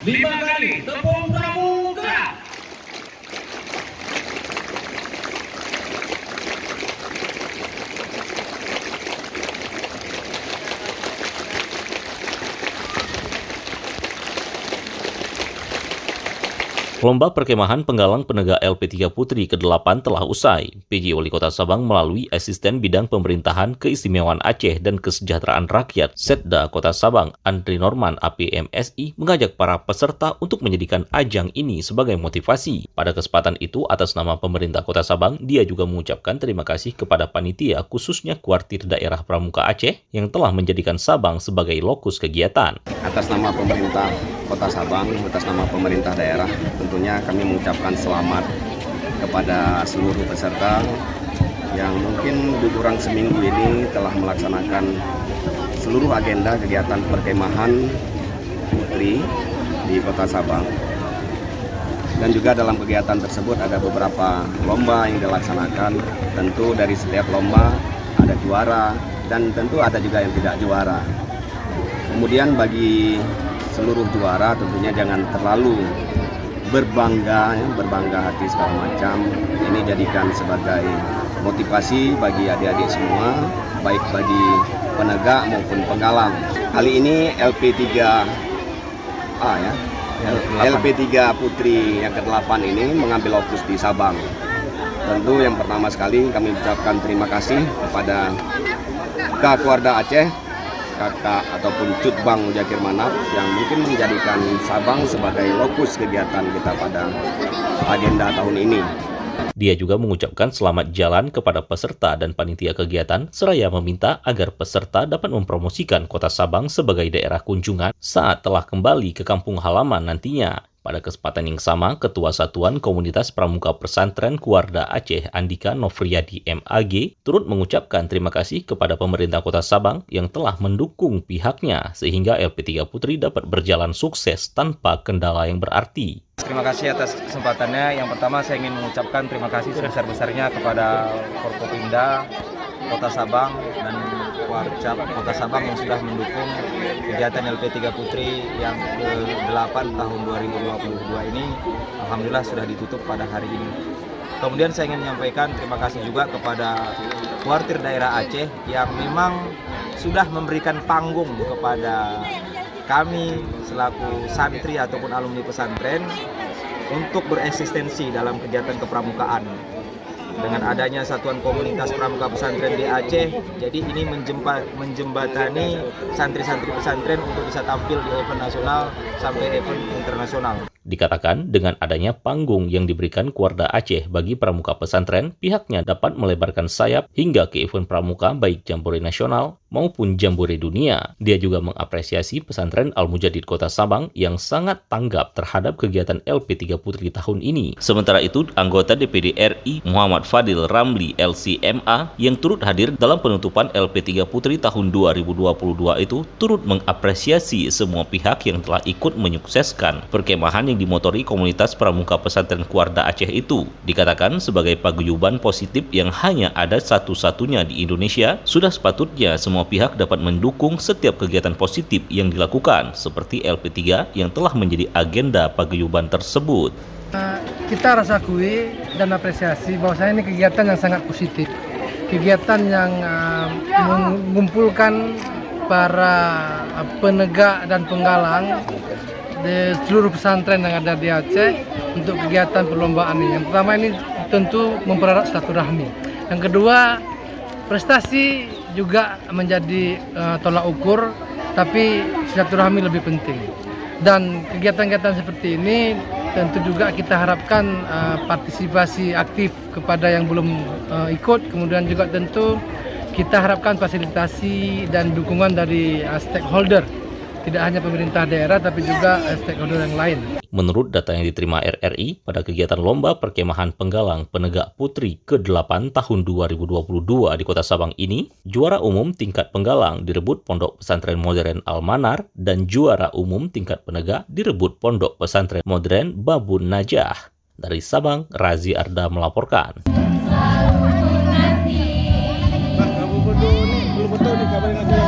5 kali tepung pramuka. Lomba perkemahan penggalang penegak LP3 Putri ke-8 telah usai. PJ Wali Kota Sabang melalui Asisten Bidang Pemerintahan Keistimewaan Aceh dan Kesejahteraan Rakyat Setda Kota Sabang, Andri Norman APMSI, mengajak para peserta untuk menjadikan ajang ini sebagai motivasi. Pada kesempatan itu, atas nama pemerintah Kota Sabang, dia juga mengucapkan terima kasih kepada panitia, khususnya Kuartir Daerah Pramuka Aceh, yang telah menjadikan Sabang sebagai lokus kegiatan. Atas nama pemerintah Kota Sabang, atas nama pemerintah daerah, tentunya kami mengucapkan selamat kepada seluruh peserta yang mungkin lebih kurang seminggu ini telah melaksanakan seluruh agenda kegiatan perkemahan putri di Kota Sabang. Dan juga dalam kegiatan tersebut ada beberapa lomba yang dilaksanakan. Tentu dari setiap lomba ada juara dan tentu ada juga yang tidak juara. Kemudian bagi seluruh juara tentunya jangan terlalu berbangga hati segala macam. Ini jadikan sebagai motivasi bagi adik-adik semua, baik bagi penegak maupun penggalang. Kali ini LP3A ya, LP3 Putri yang ke-8 ini mengambil lokus di Sabang. Tentu yang pertama sekali kami ucapkan terima kasih kepada Kakuarda Aceh, Kakak ataupun Cutbang Mujakir Manaf yang mungkin menjadikan Sabang sebagai lokus kegiatan kita pada agenda tahun ini. Dia juga mengucapkan selamat jalan kepada peserta dan panitia kegiatan, seraya meminta agar peserta dapat mempromosikan Kota Sabang sebagai daerah kunjungan saat telah kembali ke kampung halaman nantinya. Pada kesempatan yang sama, Ketua Satuan Komunitas Pramuka Pesantren Kuarda Aceh, Andika Nofriyadi MAG, turut mengucapkan terima kasih kepada pemerintah Kota Sabang yang telah mendukung pihaknya sehingga LP3 Putri dapat berjalan sukses tanpa kendala yang berarti. Terima kasih atas kesempatannya. Yang pertama saya ingin mengucapkan terima kasih sebesar-besarnya kepada Forkopimda Kota Sabang dan Warcap Kota Sabang yang sudah mendukung kegiatan LP3 Putri yang ke-8 tahun 2022 ini. Alhamdulillah sudah ditutup pada hari ini. Kemudian saya ingin menyampaikan terima kasih juga kepada Kuartir Daerah Aceh yang memang sudah memberikan panggung kepada kami selaku santri ataupun alumni pesantren untuk bereksistensi dalam kegiatan kepramukaan. Dengan adanya Satuan Komunitas Pramuka Pesantren di Aceh, jadi ini menjembatani santri-santri pesantren untuk bisa tampil di event nasional sampai event internasional. Dikatakan dengan adanya panggung yang diberikan Kuarda Aceh bagi pramuka pesantren, pihaknya dapat melebarkan sayap hingga ke event pramuka baik jambore nasional maupun jambore dunia. Dia juga mengapresiasi pesantren Al-Mujadid Kota Sabang yang sangat tanggap terhadap kegiatan LP3 Putri tahun ini. Sementara itu, anggota DPD RI Muhammad Fadil Ramli LCMA yang turut hadir dalam penutupan LP3 Putri tahun 2022 itu turut mengapresiasi semua pihak yang telah ikut menyukseskan perkemahan yang dimotori komunitas pramuka pesantren Kuarda Aceh itu. Dikatakan sebagai paguyuban positif yang hanya ada satu-satunya di Indonesia, sudah sepatutnya semua pihak dapat mendukung setiap kegiatan positif yang dilakukan, seperti LP3 yang telah menjadi agenda paguyuban tersebut. Kita rasa akui dan apresiasi bahwasanya ini kegiatan yang sangat positif, kegiatan yang mengumpulkan para penegak dan penggalang di seluruh pesantren yang ada di Aceh untuk kegiatan perlombaan ini. Yang pertama ini tentu mempererat silaturahmi. Yang kedua, prestasi juga menjadi tolak ukur, tapi silaturahmi lebih penting. Dan kegiatan-kegiatan seperti ini tentu juga kita harapkan partisipasi aktif kepada yang belum ikut. Kemudian juga tentu kita harapkan fasilitasi dan dukungan dari stakeholder. Tidak hanya pemerintah daerah, tapi juga stakeholder yang lain. Menurut data yang diterima RRI, pada kegiatan Lomba Perkemahan Penggalang Penegak Putri ke-8 tahun 2022 di Kota Sabang ini, juara umum tingkat penggalang direbut Pondok Pesantren Modern Al-Manar dan juara umum tingkat penegak direbut Pondok Pesantren Modern Babun Najah. Dari Sabang, Razi Arda melaporkan. Belum betul nih, kabarin lagi.